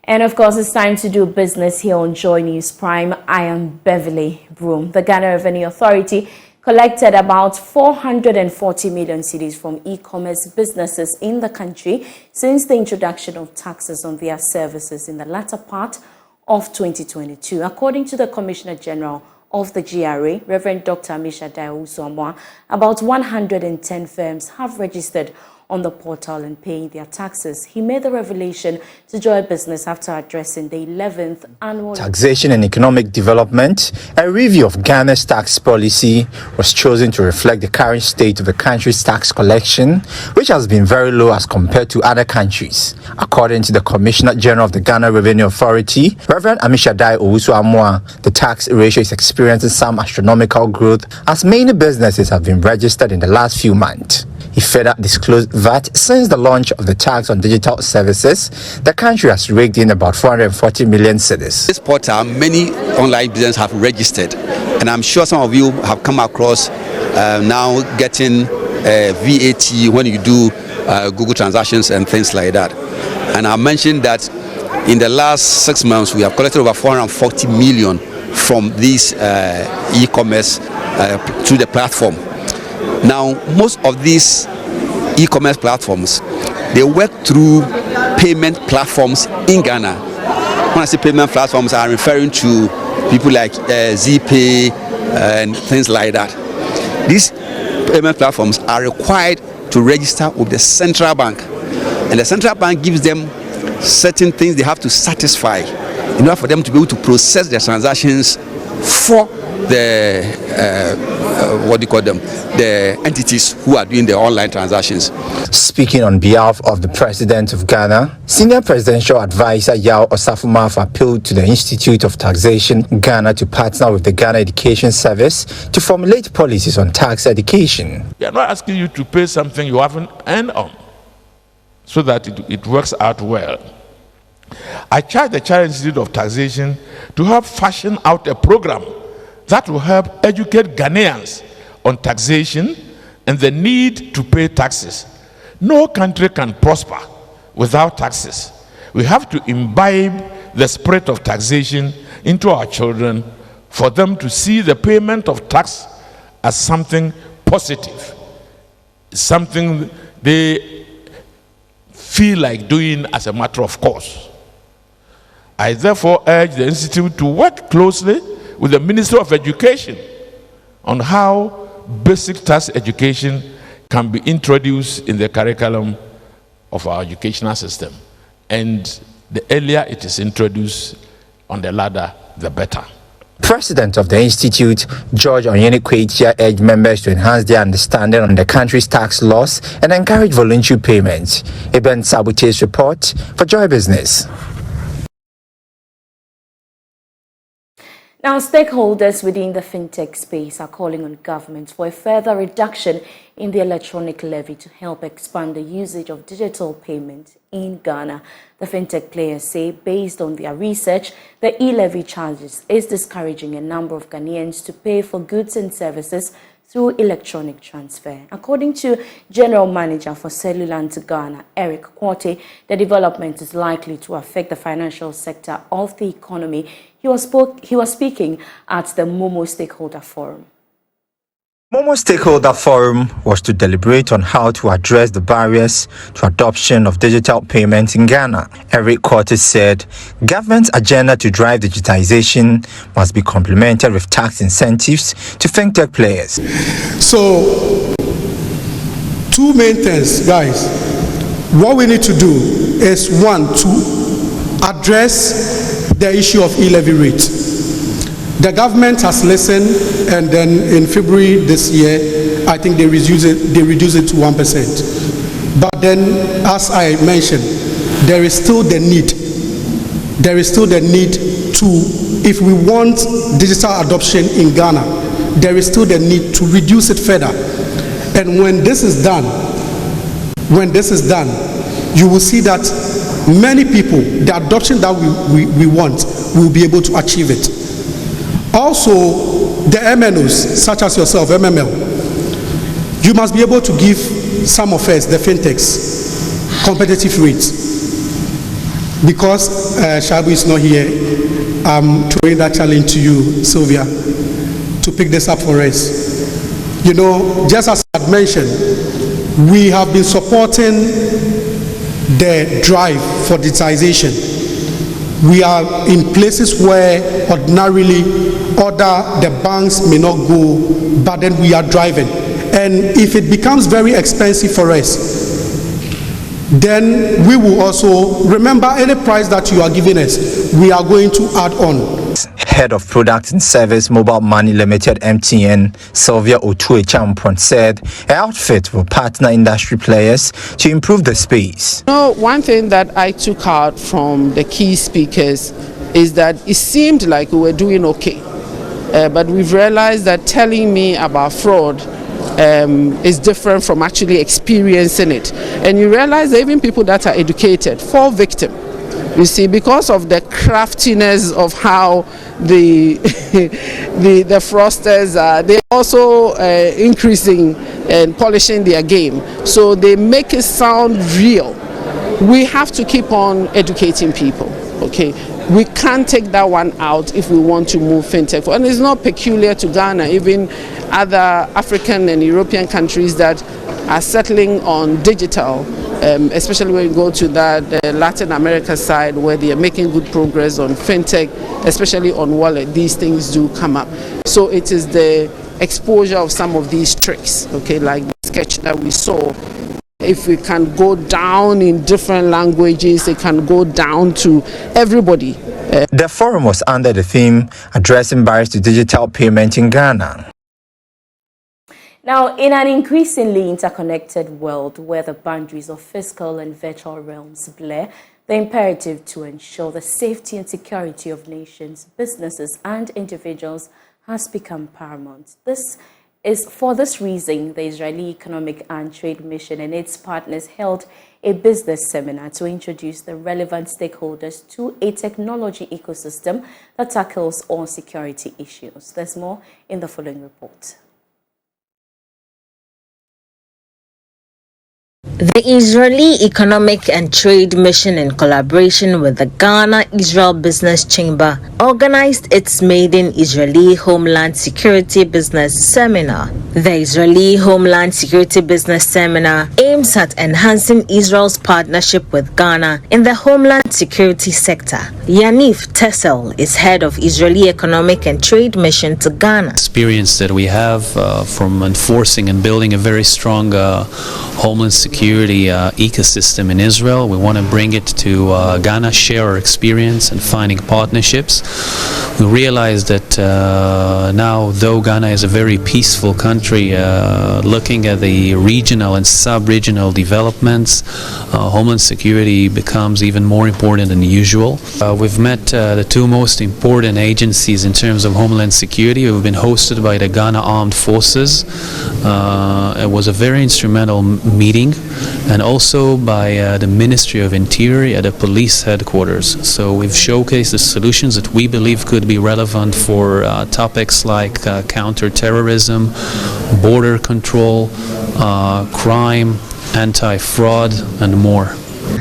And of course, it's time to do business here on Joy News Prime. I am Beverly Broom. The Ghana Revenue Authority collected about 440 million cedis from e-commerce businesses in the country since the introduction of taxes on their services in the latter part of 2022. According to the Commissioner General of the GRA, Reverend Dr. Amishadai Owusu-Amoah, about 110 firms have registered on the portal and paying their taxes. He made the revelation to Joy Business after addressing the 11th annual Taxation and Economic Development. A review of Ghana's tax policy was chosen to reflect the current state of the country's tax collection, which has been very low as compared to other countries. According to the Commissioner General of the Ghana Revenue Authority, Reverend Amishadai Owusu-Amoah, the tax ratio is experiencing some astronomical growth as many businesses have been registered in the last few months. He further disclosed that since the launch of the tax on digital services, the country has raked in about 440 million cedis. This portal, many online businesses have registered, and I'm sure some of you have come across now getting VAT when you do Google transactions and things like that. And I mentioned that in the last 6 months, we have collected over 440 million from these e-commerce through the platform. Now, most of these e-commerce platforms, they work through payment platforms in Ghana. When I say payment platforms, I'm referring to people like ZPay and things like that. These payment platforms are required to register with the central bank, and the central bank gives them certain things they have to satisfy in order for them to be able to process their transactions for the the entities who are doing the online transactions. Speaking on behalf of the President of Ghana, Senior Presidential Advisor Yao Osafo-Maafo appealed to the Institute of Taxation Ghana to partner with the Ghana Education Service to formulate policies on tax education. We are not asking you to pay something you haven't earned on, so that it works out well. I charge the Ghana Institute of Taxation to help fashion out a program that will help educate Ghanaians on taxation and the need to pay taxes. No country can prosper without taxes. We have to imbibe the spirit of taxation into our children for them to see the payment of tax as something positive, something they feel like doing as a matter of course. I therefore urge the Institute to work closely with the Ministry of Education on how basic tax education can be introduced in the curriculum of our educational system. And the earlier it is introduced on the ladder, the better. President of the Institute, George Onyenikwetia, urged members to enhance their understanding on the country's tax laws and encourage voluntary payments. Eben Sabute's report for Joy Business. Now, stakeholders within the fintech space are calling on government for a further reduction in the electronic levy to help expand the usage of digital payment in Ghana. The fintech players say, based on their research, the e-levy charges is discouraging a number of Ghanaians to pay for goods and services through electronic transfer. According to General Manager for Cellulant Ghana, Eric Quarte, the development is likely to affect the financial sector of the economy. He was speaking at the Momo Stakeholder Forum. Momo Stakeholder Forum was to deliberate on how to address the barriers to adoption of digital payments in Ghana. Eric Quarte said government's agenda to drive digitization must be complemented with tax incentives to fintech players. So, two main things, guys. What we need to do is, one, to address the issue of e-levy rate. The government has listened, and then in February this year, I think they reduce it to 1%. But then, as I mentioned, there is still the need. There is still the need to, if we want digital adoption in Ghana, there is still the need to reduce it further. And when this is done, you will see that many people, the adoption that we want, will be able to achieve it. Also, the MNOs, such as yourself, MML, you must be able to give some of us, the fintechs, competitive rates. Because Shabu is not here, I'm throwing that challenge to you, Sylvia, to pick this up for us. You know, just as I had mentioned, we have been supporting the drive for digitization. We are in places where ordinarily the banks may not go, but then we are driving. And if it becomes very expensive for us, then we will also, remember, any price that you are giving us, we are going to add on. Head of Product and Service Mobile Money Limited MTN, Sylvia Otue-Champon, said her outfit will partner industry players to improve the space. One thing that I took out from the key speakers is that it seemed like we were doing okay, but we've realized that telling me about fraud is different from actually experiencing it. And you realize that even people that are educated fall victim. You see, because of the craftiness of how the fraudsters are, they're also increasing and polishing their game. So they make it sound real. We have to keep on educating people, okay? We can't take that one out if we want to move fintech. And it's not peculiar to Ghana, even other African and European countries that are settling on digital, especially when you go to that Latin America side where they are making good progress on fintech, especially on wallet. These things do come up. So it is the exposure of some of these tricks, okay, like the sketch that we saw. If we can go down in different languages, it can go down to everybody. The forum was under the theme addressing barriers to digital payment in Ghana. Now, in an increasingly interconnected world where the boundaries of physical and virtual realms blur, the imperative to ensure the safety and security of nations, businesses, and individuals has become paramount. For this reason, the Israeli Economic and Trade Mission and its partners held a business seminar to introduce the relevant stakeholders to a technology ecosystem that tackles all security issues. There's more in the following report. The Israeli Economic and Trade Mission, in collaboration with the Ghana-Israel Business Chamber, organized its maiden Israeli Homeland Security Business Seminar. The Israeli Homeland Security Business Seminar aims at enhancing Israel's partnership with Ghana in the homeland security sector. Yaniv Tessel is head of Israeli Economic and Trade Mission to Ghana. Experience that we have from enforcing and building a very strong homeland security ecosystem in Israel. We want to bring it to Ghana, share our experience and finding partnerships. We realize that now, though Ghana is a very peaceful country, looking at the regional and sub-regional developments, homeland security becomes even more important than usual. We've met the two most important agencies in terms of homeland security. We've been hosted by the Ghana Armed Forces. It was a very instrumental meeting, and also by the Ministry of Interior at the police headquarters. So we've showcased the solutions that we believe could be relevant for topics like counter-terrorism, border control, crime, anti-fraud, and more.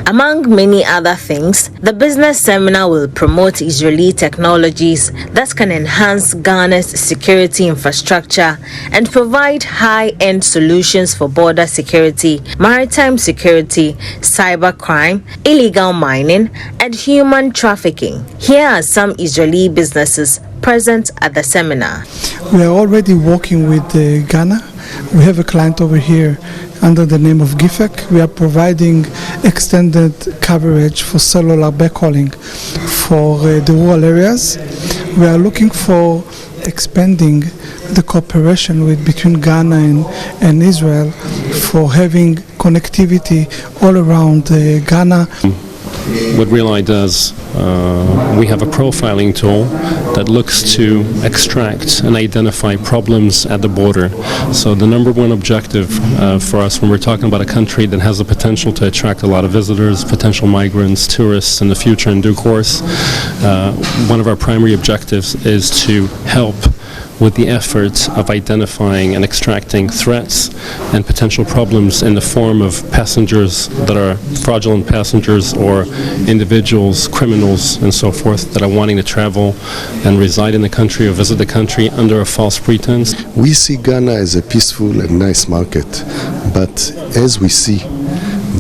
Among many other things, the business seminar will promote Israeli technologies that can enhance Ghana's security infrastructure and provide high-end solutions for border security, maritime security, cybercrime, illegal mining, and human trafficking. Here are some Israeli businesses present at the seminar. We are already working with Ghana. We have a client over here under the name of GIEFEC. We are providing extended coverage for cellular backhauling for the rural areas. We are looking for expanding the cooperation between Ghana and Israel for having connectivity all around Ghana. What Real-I does, we have a profiling tool that looks to extract and identify problems at the border. So the number one objective for us when we're talking about a country that has the potential to attract a lot of visitors, potential migrants, tourists in the future in due course, one of our primary objectives is to help with the effort of identifying and extracting threats and potential problems in the form of passengers that are fraudulent passengers or individuals, criminals, and so forth that are wanting to travel and reside in the country or visit the country under a false pretense. We see Ghana as a peaceful and nice market, but as we see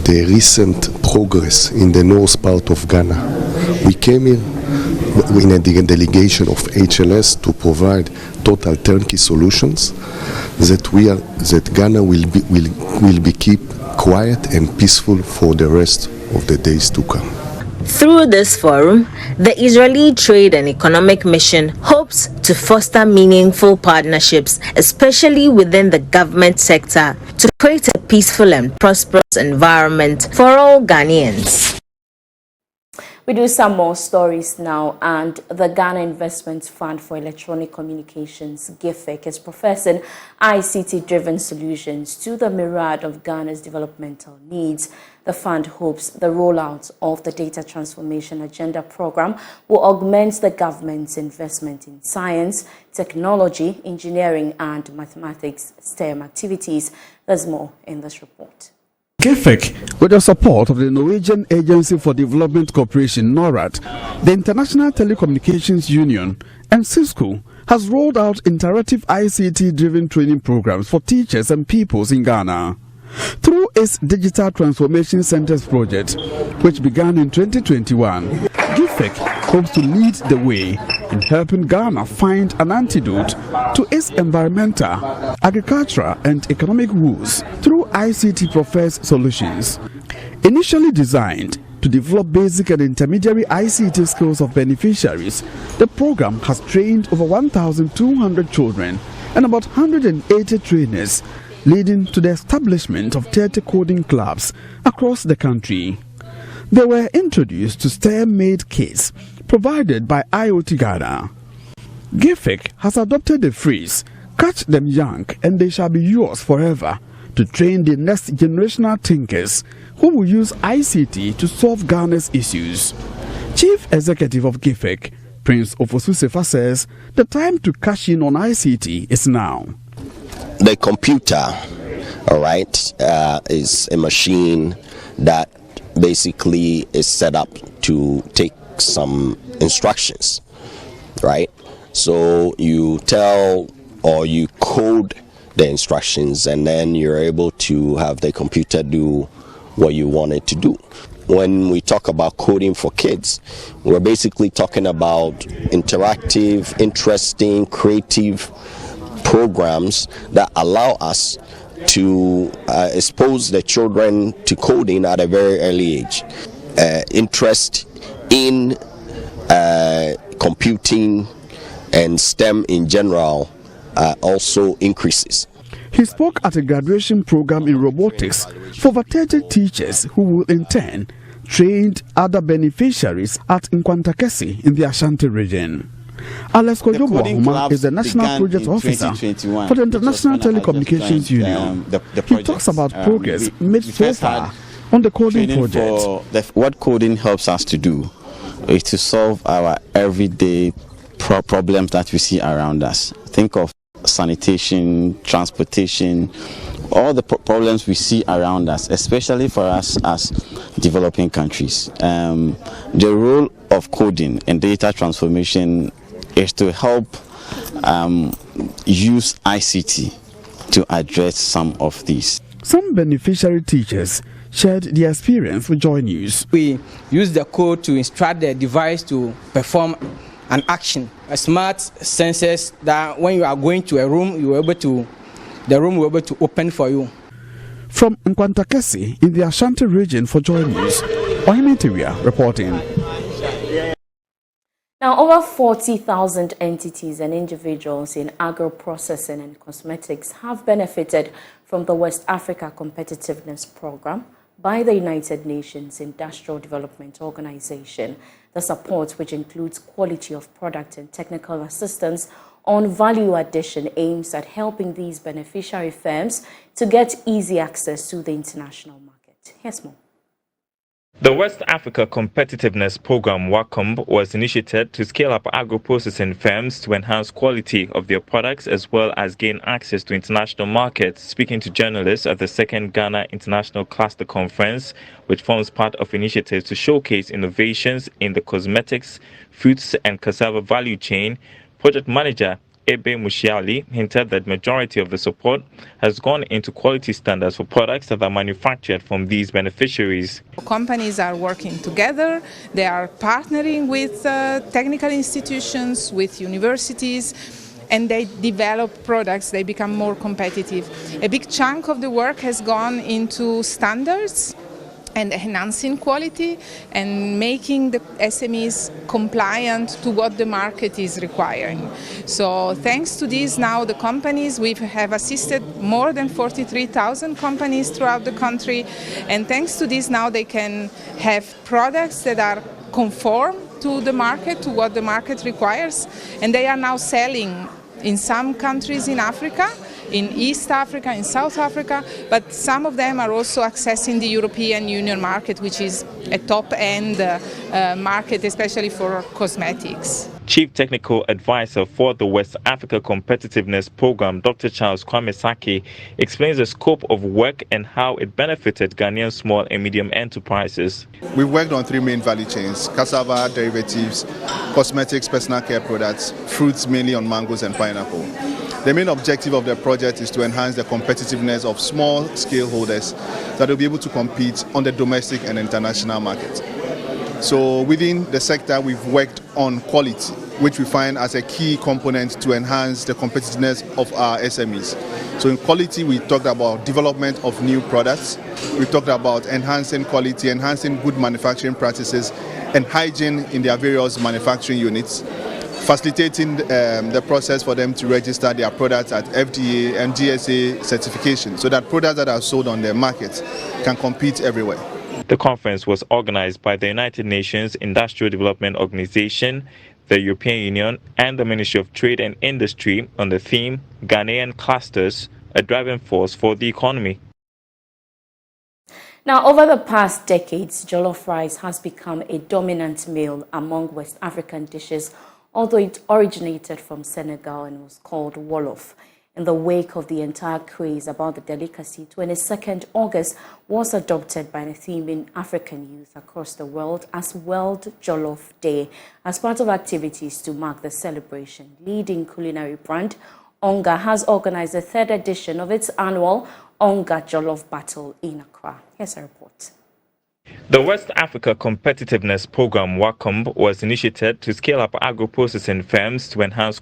the recent progress in the north part of Ghana, we came in a delegation of HLS to provide total turnkey solutions that Ghana will be keep quiet and peaceful for the rest of the days to come. Through this forum, the Israeli Trade and Economic Mission hopes to foster meaningful partnerships, especially within the government sector, to create a peaceful and prosperous environment for all Ghanaians. We do some more stories now, and the Ghana Investment Fund for Electronic Communications, GIEFEC, is professing ICT-driven solutions to the myriad of Ghana's developmental needs. The fund hopes the rollout of the Data Transformation Agenda program will augment the government's investment in science, technology, engineering, and mathematics STEM activities. There's more in this report. GIEFEC, with the support of the Norwegian Agency for Development Cooperation, NORAD, the International Telecommunications Union, and Cisco, has rolled out interactive ICT-driven training programs for teachers and pupils in Ghana. Through its Digital Transformation Centers project, which began in 2021, GIEFEC hopes to lead the way in helping Ghana find an antidote to its environmental, agricultural, and economic woes through ICT-professed solutions. Initially designed to develop basic and intermediary ICT skills of beneficiaries, the program has trained over 1,200 children and about 180 trainers, leading to the establishment of 30 coding clubs across the country. They were introduced to STEM-made kits provided by IoT Ghana. GIEFEC has adopted the phrase, "Catch them young and they shall be yours forever," to train the next generational thinkers who will use ICT to solve Ghana's issues. Chief Executive of GIEFEC, Prince Ofosu-Sefa, says the time to cash in on ICT is now. The computer, all right, is a machine that basically is set up to take some instructions, right? So you tell or you code the instructions, and then you're able to have the computer do what you want it to do. When we talk about coding for kids, we're basically talking about interactive, interesting, creative programs that allow us to expose the children to coding at a very early age. Interest in computing and STEM in general also increases. He spoke at a graduation program in robotics for over 30 teachers who will in turn train other beneficiaries at Nkwantakesi in the Ashanti region. Alex Kojobo is the National Project Officer for the International Telecommunications Union. He talks about progress made so far on the coding project. What coding helps us to do is to solve our everyday problems that we see around us. Think of sanitation, transportation, all the problems we see around us, especially for us as developing countries. The role of coding and data transformation is to help use ICT to address some of these. Some beneficiary teachers shared their experience with Joy News. We use the code to instruct the device to perform an action. A smart sensors that when you are going to a room, the room will be able to open for you. From Nkwantakesi in the Ashanti region for Joy News, Ohimitiwia reporting. Now, over 40,000 entities and individuals in agro-processing and cosmetics have benefited from the West Africa Competitiveness Program by the United Nations Industrial Development Organization. The support, which includes quality of product and technical assistance on value addition, aims at helping these beneficiary firms to get easy access to the international market. Here's more. The West Africa Competitiveness Program WACOMB was initiated to scale up agro-processing firms to enhance quality of their products as well as gain access to international markets. Speaking to journalists at the second Ghana International Cluster Conference, which forms part of initiatives to showcase innovations in the cosmetics, fruits and cassava value chain, project manager Ebe Mushiali hinted that majority of the support has gone into quality standards for products that are manufactured from these beneficiaries. Companies are working together, they are partnering with technical institutions, with universities, and they develop products, they become more competitive. A big chunk of the work has gone into standards and enhancing quality and making the SMEs compliant to what the market is requiring. So thanks to this, now the companies, we have assisted more than 43,000 companies throughout the country, and thanks to this now they can have products that are conform to the market, to what the market requires, and they are now selling in some countries in Africa, in East Africa, in South Africa, but some of them are also accessing the European Union market, which is a top-end market, especially for cosmetics. Chief Technical Advisor for the West Africa Competitiveness Program, Dr. Charles Kwame Saki, explains the scope of work and how it benefited Ghanaian small and medium enterprises. We've worked on three main value chains: cassava, derivatives, cosmetics, personal care products, fruits mainly on mangoes and pineapple. The main objective of the project is to enhance the competitiveness of small-scale holders that will be able to compete on the domestic and international market. So within the sector, we've worked on quality, which we find as a key component to enhance the competitiveness of our SMEs. So in quality, we talked about development of new products. We talked about enhancing quality, enhancing good manufacturing practices and hygiene in their various manufacturing units, facilitating the process for them to register their products at FDA and GSA certification so that products that are sold on the market can compete everywhere. The conference was organized by the United Nations Industrial Development Organization, the European Union, and the Ministry of Trade and Industry on the theme Ghanaian Clusters, a driving force for the economy. Now, over the past decades, jollof rice has become a dominant meal among West African dishes, although it originated from Senegal and was called wolof. In the wake of the entire craze about the delicacy, 22nd August was adopted by the theme in African youth across the world as World Jollof Day as part of activities to mark the celebration. Leading culinary brand Onga has organized the third edition of its annual Onga Jollof Battle in Accra. Here's a report. The West Africa Competitiveness Program WACOMB was initiated to scale up agro-processing firms to enhance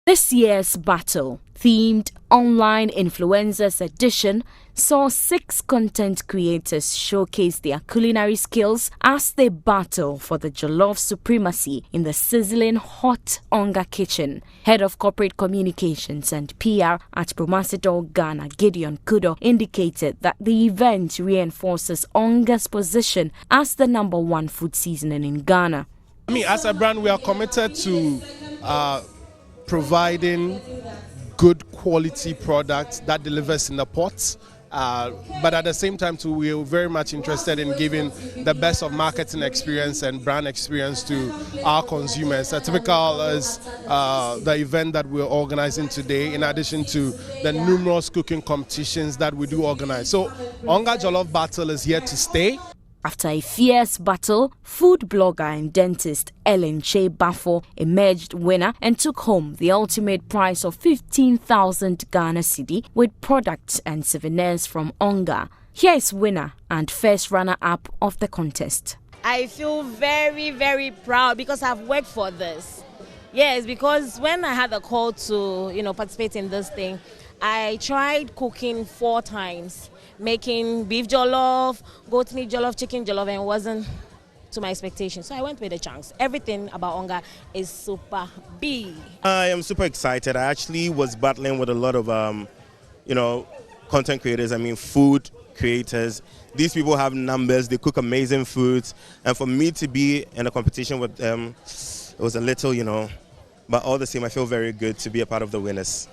This year's battle, themed Online Influencers Edition, saw 6 content creators showcase their culinary skills as they battle for the jollof supremacy in the sizzling hot Onga kitchen. Head of Corporate Communications and PR at Promasidor Ghana, Gideon Kudo, indicated that the event reinforces Onga's position as the #1 food seasoning in Ghana. As a brand, we are committed to providing good quality products that delivers in the pots, but at the same time too, we are very much interested in giving the best of marketing experience and brand experience to our consumers. Typical is the event that we're organizing today, in addition to the numerous cooking competitions that we do organize. So Onga Jollof Battle is here to stay. After a fierce battle, food blogger and dentist Ellen Che Bafo emerged winner and took home the ultimate prize of 15,000 Ghana cedi with products and souvenirs from Onga. Here is winner and first runner-up of the contest. I feel very, very proud because I've worked for this. Yes, because when I had the call to, participate in this thing, I tried cooking 4 times. Making beef jollof, goat meat jollof, chicken jollof, and it wasn't to my expectations. So I went with a chance. Everything about Onga is super big. I am super excited. I actually was battling with a lot of, content creators. Food creators. These people have numbers. They cook amazing foods. And for me to be in a competition with them, it was a little, but all the same, I feel very good to be a part of the winners.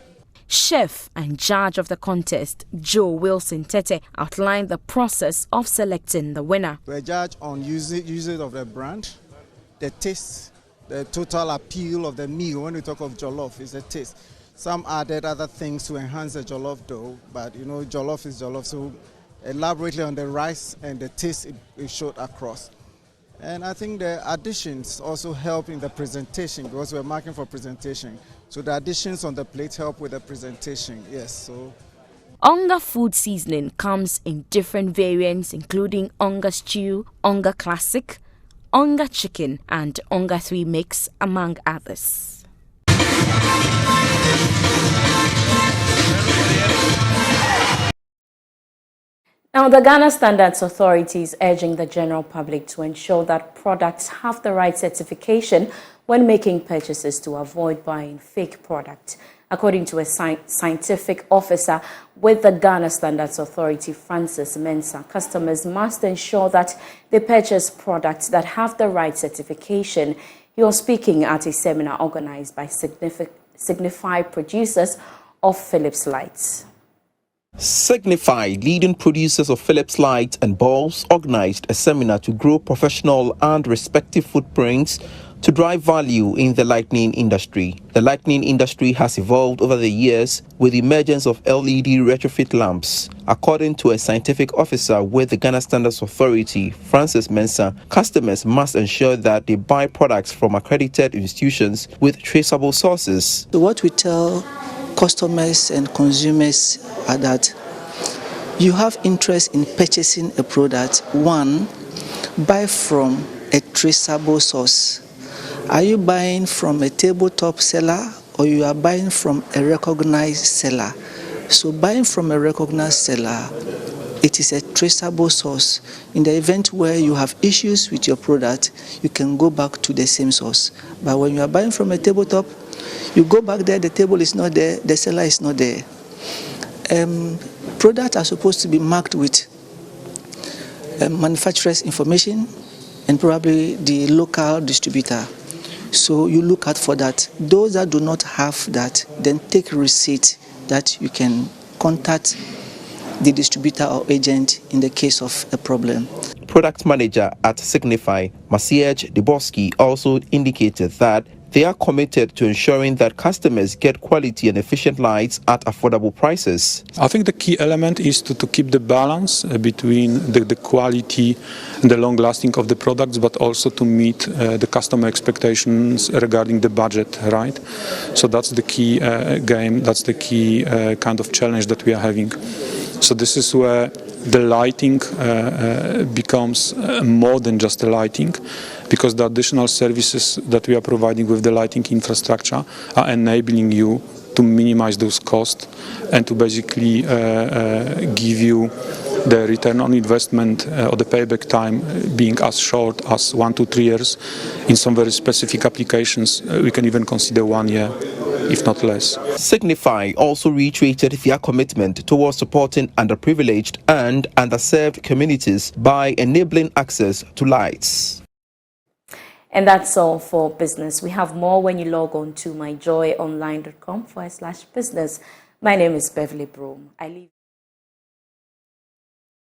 Chef and judge of the contest, Joe Wilson Tete, outlined the process of selecting the winner. We judge on usage of the brand, the taste, the total appeal of the meal. When we talk of jollof, it's a taste. Some added other things to enhance the jollof dough, but you know, jollof is jollof, so elaborately on the rice and the taste it showed across. And I think the additions also help in the presentation because we're marking for presentation. So the additions on the plate help with the presentation, yes. So Onga food seasoning comes in different variants including Onga stew, Onga classic, Onga chicken and Onga 3 mix, among others. Now, the Ghana Standards Authority is urging the general public to ensure that products have the right certification when making purchases to avoid buying fake products. According to a scientific officer with the Ghana Standards Authority, Francis Mensah, customers must ensure that they purchase products that have the right certification. He was speaking at a seminar organized by Signify producers of Philips lights. Signify, leading producers of Philips lights and bulbs, organized a seminar to grow professional and respective footprints to drive value in the lighting industry. The lighting industry has evolved over the years with the emergence of LED retrofit lamps. According to a scientific officer with the Ghana Standards Authority, Francis Mensah, customers must ensure that they buy products from accredited institutions with traceable sources. So what we tell customers and consumers are that you have interest in purchasing a product, one, buy from a traceable source. Are you buying from a tabletop seller or you are buying from a recognized seller? So buying from a recognized seller, it is a traceable source. In the event where you have issues with your product, you can go back to the same source. But when you are buying from a tabletop, you go back there, the table is not there, the seller is not there. Products are supposed to be marked with manufacturer's information and probably the local distributor. So you look out for that. Those that do not have that, then take receipt that you can contact the distributor or agent in the case of a problem. Product manager at Signify, Masiej Deboski, also indicated that they are committed to ensuring that customers get quality and efficient lights at affordable prices. I think the key element is to keep the balance between the quality and the long lasting of the products, but also to meet the customer expectations regarding the budget, right? So that's the key game, that's the key kind of challenge that we are having. So this is where the lighting becomes more than just the lighting, because the additional services that we are providing with the lighting infrastructure are enabling you to minimize those costs and to basically give you the return on investment or the payback time being as short as 1 to 3 years. In some very specific applications, we can even consider 1 year, if not less. Signify also reiterated their commitment towards supporting underprivileged and underserved communities by enabling access to lights. And that's all for business. We have more when you log on to myjoyonline.com/business. My name is Beverly Broom. I leave